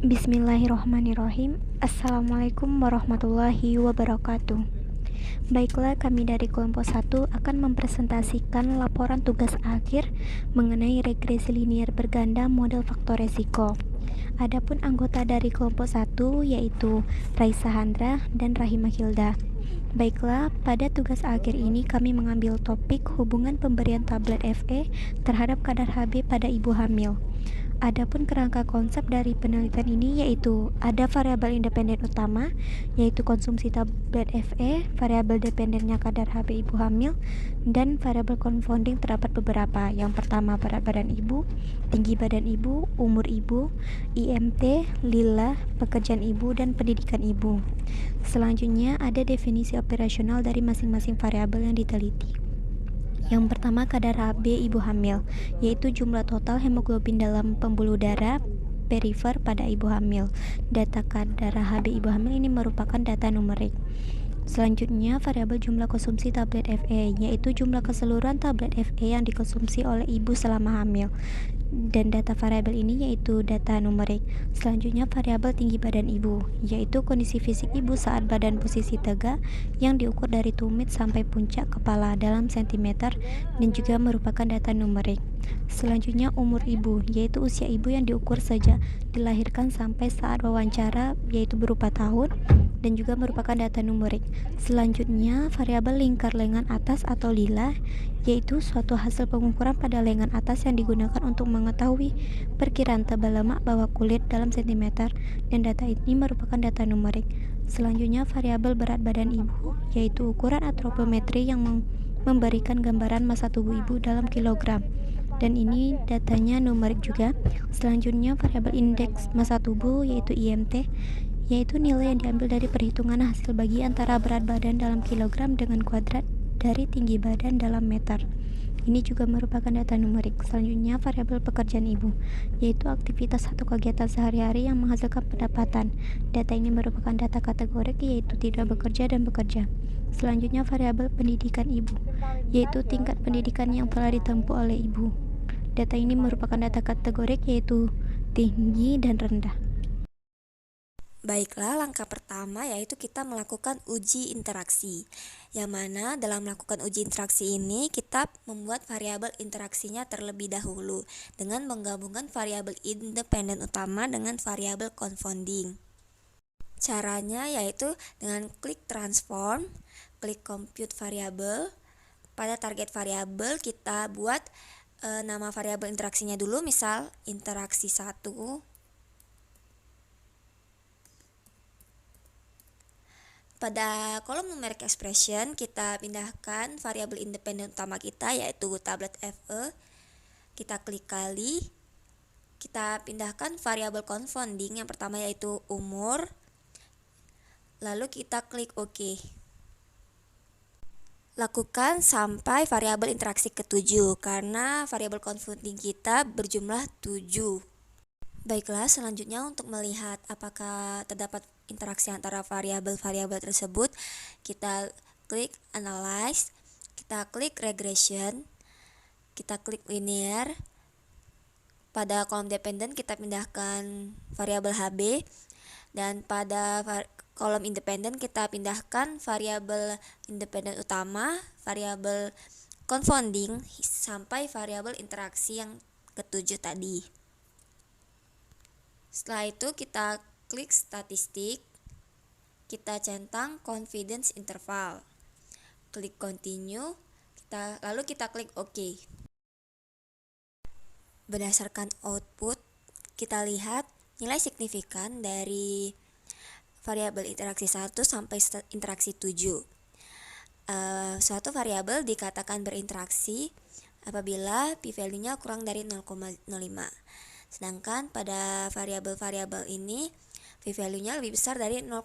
Bismillahirrohmanirrohim. Assalamualaikum warahmatullahi wabarakatuh. Baiklah, kami dari kelompok 1 akan mempresentasikan laporan tugas akhir mengenai regresi linear berganda model faktor resiko. Adapun anggota dari kelompok 1 yaitu Raisa Handra dan Rahima Hilda. Baiklah, pada tugas akhir ini kami mengambil topik hubungan pemberian tablet FE terhadap kadar Hb pada ibu hamil. Adapun kerangka konsep dari penelitian ini yaitu ada variabel independen utama yaitu konsumsi tablet FE, variabel dependennya kadar Hb ibu hamil, dan variabel confounding terdapat beberapa. Yang pertama berat badan ibu, tinggi badan ibu, umur ibu, IMT, lila, pekerjaan ibu, dan pendidikan ibu. Selanjutnya ada definisi operasional dari masing-masing variabel yang diteliti. Yang pertama kadar Hb ibu hamil, yaitu jumlah total hemoglobin dalam pembuluh darah perifer pada ibu hamil. Data kadar Hb ibu hamil ini merupakan data numerik. Selanjutnya variabel jumlah konsumsi tablet FE, yaitu jumlah keseluruhan tablet FE yang dikonsumsi oleh ibu selama hamil. Dan data variabel ini yaitu data numerik. Selanjutnya variabel tinggi badan ibu, yaitu kondisi fisik ibu saat badan posisi tegak yang diukur dari tumit sampai puncak kepala dalam sentimeter dan juga merupakan data numerik. Selanjutnya umur ibu, yaitu usia ibu yang diukur sejak dilahirkan sampai saat wawancara, yaitu berupa tahun dan juga merupakan data numerik. Selanjutnya variabel lingkar lengan atas atau lila, yaitu suatu hasil pengukuran pada lengan atas yang digunakan untuk mengetahui perkiraan tebal lemak bawah kulit dalam sentimeter, dan data ini merupakan data numerik. Selanjutnya variabel berat badan ibu, yaitu ukuran antropometri yang memberikan gambaran massa tubuh ibu dalam kilogram, dan ini datanya numerik juga. Selanjutnya variabel indeks massa tubuh yaitu IMT, yaitu nilai yang diambil dari perhitungan hasil bagi antara berat badan dalam kilogram dengan kuadrat dari tinggi badan dalam meter. Ini juga merupakan data numerik. Selanjutnya variabel pekerjaan ibu, yaitu aktivitas atau kegiatan sehari-hari yang menghasilkan pendapatan. Data ini merupakan data kategorik, yaitu tidak bekerja dan bekerja. Selanjutnya variabel pendidikan ibu, yaitu tingkat pendidikan yang telah ditempuh oleh ibu. Data ini merupakan data kategorik, yaitu tinggi dan rendah. Baiklah, langkah pertama yaitu kita melakukan uji interaksi, yang mana dalam melakukan uji interaksi ini kita membuat variabel interaksinya terlebih dahulu dengan menggabungkan variabel independen utama dengan variabel confounding. Caranya yaitu dengan klik transform, klik compute variable. Pada target variabel kita buat nama variabel interaksinya dulu, misal interaksi 1. Pada kolom numeric expression kita pindahkan variabel independen utama kita yaitu tablet FE. Kita klik kali. Kita pindahkan variabel confounding yang pertama yaitu umur. Lalu kita klik OK. Lakukan sampai variabel interaksi ke-7 karena variabel confounding kita berjumlah 7. Baiklah, selanjutnya untuk melihat apakah terdapat interaksi antara variabel-variabel tersebut, kita klik analyze, kita klik regression, kita klik linear. Pada kolom dependen kita pindahkan variabel Hb, dan pada kolom independen kita pindahkan variabel independen utama, variabel confounding, sampai variabel interaksi yang ke-7 tadi. Setelah itu kita klik statistik, kita centang confidence interval, klik continue, lalu kita klik OK. Berdasarkan output, kita lihat nilai signifikan dari variabel interaksi 1 sampai interaksi 7. Suatu variabel dikatakan berinteraksi apabila p-value-nya kurang dari 0,05. Sedangkan pada variabel-variabel ini p-value-nya lebih besar dari 0,05.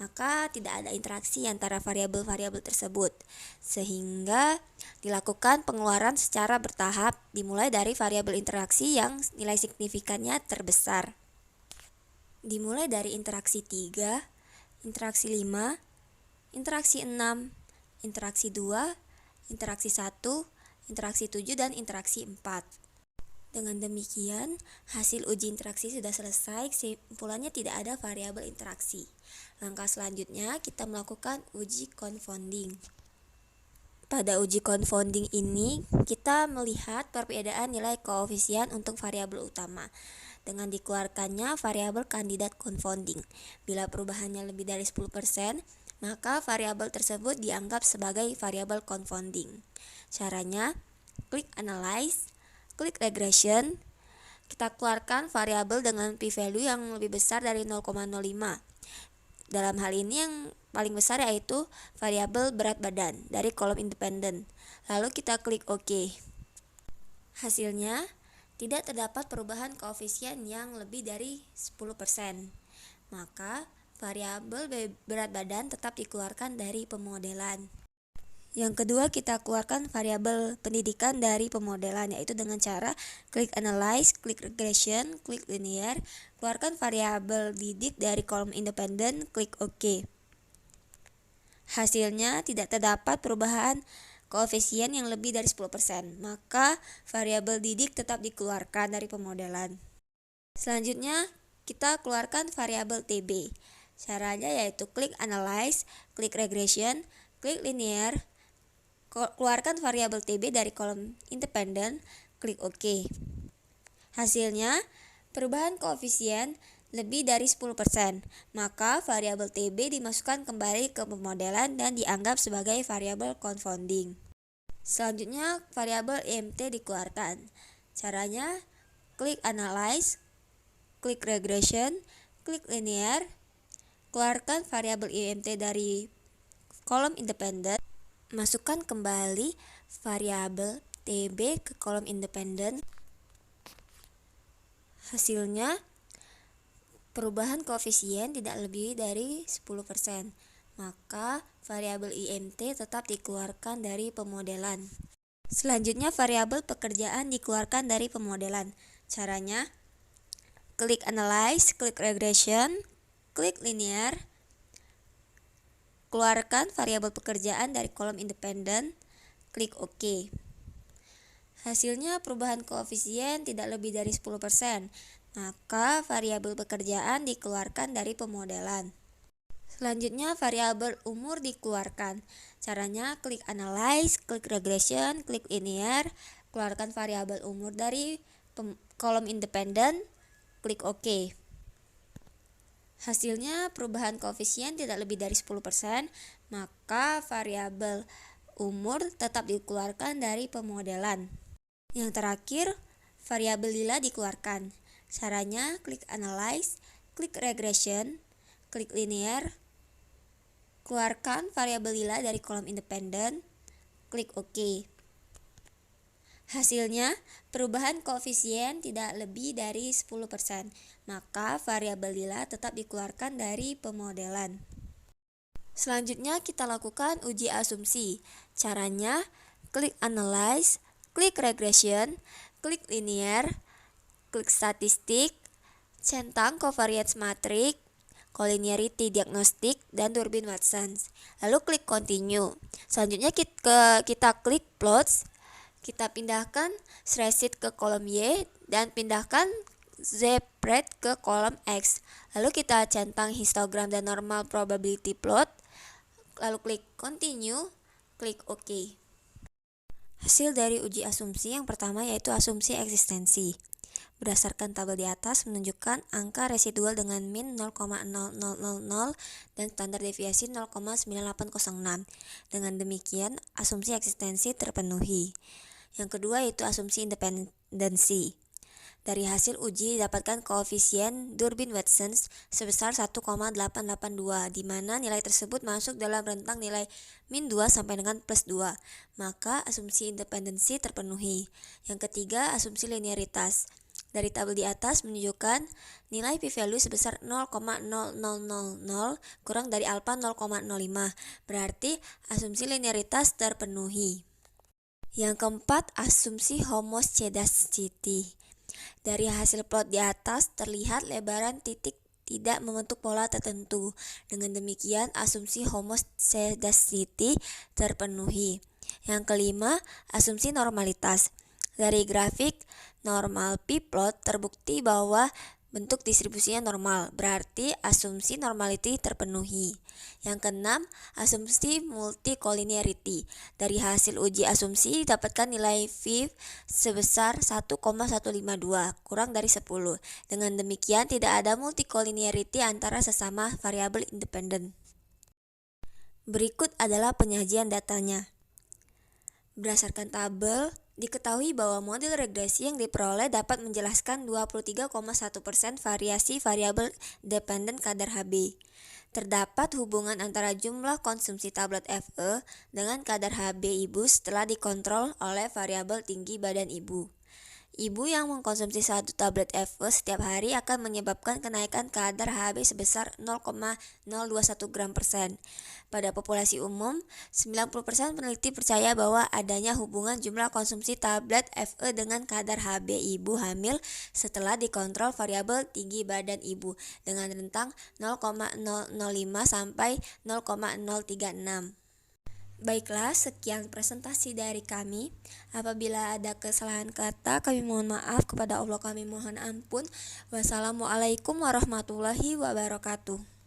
Maka tidak ada interaksi antara variabel-variabel tersebut, sehingga dilakukan pengeluaran secara bertahap dimulai dari variabel interaksi yang nilai signifikannya terbesar. Dimulai dari interaksi 3, interaksi 5, interaksi 6, interaksi 2, interaksi 1, interaksi 7, dan interaksi 4. Dengan demikian, hasil uji interaksi sudah selesai, kesimpulannya tidak ada variabel interaksi. Langkah selanjutnya, kita melakukan uji confounding. Pada uji confounding ini, kita melihat perbedaan nilai koefisien untuk variabel utama dengan dikeluarkannya variabel kandidat confounding. Bila perubahannya lebih dari 10%, maka variabel tersebut dianggap sebagai variabel confounding. Caranya, klik analyze, klik regression. Kita keluarkan variabel dengan p-value yang lebih besar dari 0,05. Dalam hal ini yang paling besar yaitu variabel berat badan dari kolom independen. Lalu kita klik OK. Hasilnya, tidak terdapat perubahan koefisien yang lebih dari 10%. Maka, variabel berat badan tetap dikeluarkan dari pemodelan. Yang kedua, kita keluarkan variabel pendidikan dari pemodelan, yaitu dengan cara klik analyze, klik regression, klik linear, keluarkan variabel didik dari kolom independen, klik OK. Hasilnya tidak terdapat perubahan koefisien yang lebih dari 10%, maka variabel didik tetap dikeluarkan dari pemodelan. Selanjutnya, kita keluarkan variabel TB. Caranya yaitu klik analyze, klik regression, klik linear, keluarkan variabel TB dari kolom independen, klik OK. Hasilnya, perubahan koefisien lebih dari 10%, maka variabel TB dimasukkan kembali ke pemodelan dan dianggap sebagai variabel confounding. Selanjutnya, variabel IMT dikeluarkan. Caranya, klik analyze, klik regression, klik linear, keluarkan variabel IMT dari kolom independen, masukkan kembali variabel TB ke kolom independen. Hasilnya, perubahan koefisien tidak lebih dari 10%, maka variabel IMT tetap dikeluarkan dari pemodelan. Selanjutnya, variabel pekerjaan dikeluarkan dari pemodelan. Caranya, klik analyze, klik regression, klik linear, keluarkan variabel pekerjaan dari kolom independen, klik OK. Hasilnya perubahan koefisien tidak lebih dari 10%, maka variabel pekerjaan dikeluarkan dari pemodelan. Selanjutnya, variabel umur dikeluarkan. Caranya, klik analyze, klik regression, klik linear, keluarkan variabel umur dari kolom independen, klik OK. Hasilnya perubahan koefisien tidak lebih dari 10%, maka variabel umur tetap dikeluarkan dari pemodelan. Yang terakhir, variabel lila dikeluarkan. Caranya, klik analyze, klik regression, klik linear, keluarkan variabel lila dari kolom independen, klik OK. Hasilnya, perubahan koefisien tidak lebih dari 10%, maka variabel lila tetap dikeluarkan dari pemodelan. Selanjutnya, kita lakukan uji asumsi. Caranya, klik analyze, klik regression, klik linear, klik statistik, centang covariance matrix, collinearity diagnostic, dan Durbin Watson. Lalu klik continue. Selanjutnya kita klik plots. Kita pindahkan spreadsheet ke kolom Y dan pindahkan Z-spread ke kolom X. Lalu kita centang histogram dan normal probability plot. Lalu klik continue, klik OK. Hasil dari uji asumsi yang pertama yaitu asumsi eksistensi. Berdasarkan tabel di atas menunjukkan angka residual dengan min 0,0000 dan standar deviasi 0,9806. Dengan demikian, asumsi eksistensi terpenuhi. Yang kedua yaitu asumsi independensi. Dari hasil uji didapatkan koefisien Durbin-Watson sebesar 1,882, di mana nilai tersebut masuk dalam rentang nilai min 2 sampai dengan plus 2, maka asumsi independensi terpenuhi. Yang ketiga, asumsi linearitas. Dari tabel di atas menunjukkan nilai p-value sebesar 0,0000 kurang dari alfa 0,05, berarti asumsi linearitas terpenuhi. Yang keempat, asumsi homoscedasticity. Dari hasil plot di atas terlihat lebaran titik tidak membentuk pola tertentu. Dengan demikian, asumsi homoscedasticity terpenuhi. Yang kelima, asumsi normalitas. Dari grafik normal p-plot terbukti bahwa bentuk distribusinya normal, berarti asumsi normality terpenuhi. Yang keenam, asumsi multicolinearity. Dari hasil uji asumsi dapatkan nilai V sebesar 1,152, kurang dari 10. Dengan demikian tidak ada multicolinearity antara sesama variabel independen. Berikut adalah penyajian datanya. Berdasarkan tabel, diketahui bahwa model regresi yang diperoleh dapat menjelaskan 23,1% variasi variabel dependen kadar Hb. Terdapat hubungan antara jumlah konsumsi tablet Fe dengan kadar Hb ibu setelah dikontrol oleh variabel tinggi badan ibu. Ibu yang mengkonsumsi 1 tablet Fe setiap hari akan menyebabkan kenaikan kadar Hb sebesar 0,021 gram persen. Pada populasi umum, 90% peneliti percaya bahwa adanya hubungan jumlah konsumsi tablet Fe dengan kadar Hb ibu hamil setelah dikontrol variabel tinggi badan ibu dengan rentang 0,005 sampai 0,036. Baiklah, sekian presentasi dari kami. Apabila ada kesalahan kata, kami mohon maaf. Kepada Allah kami mohon ampun. Wassalamualaikum warahmatullahi wabarakatuh.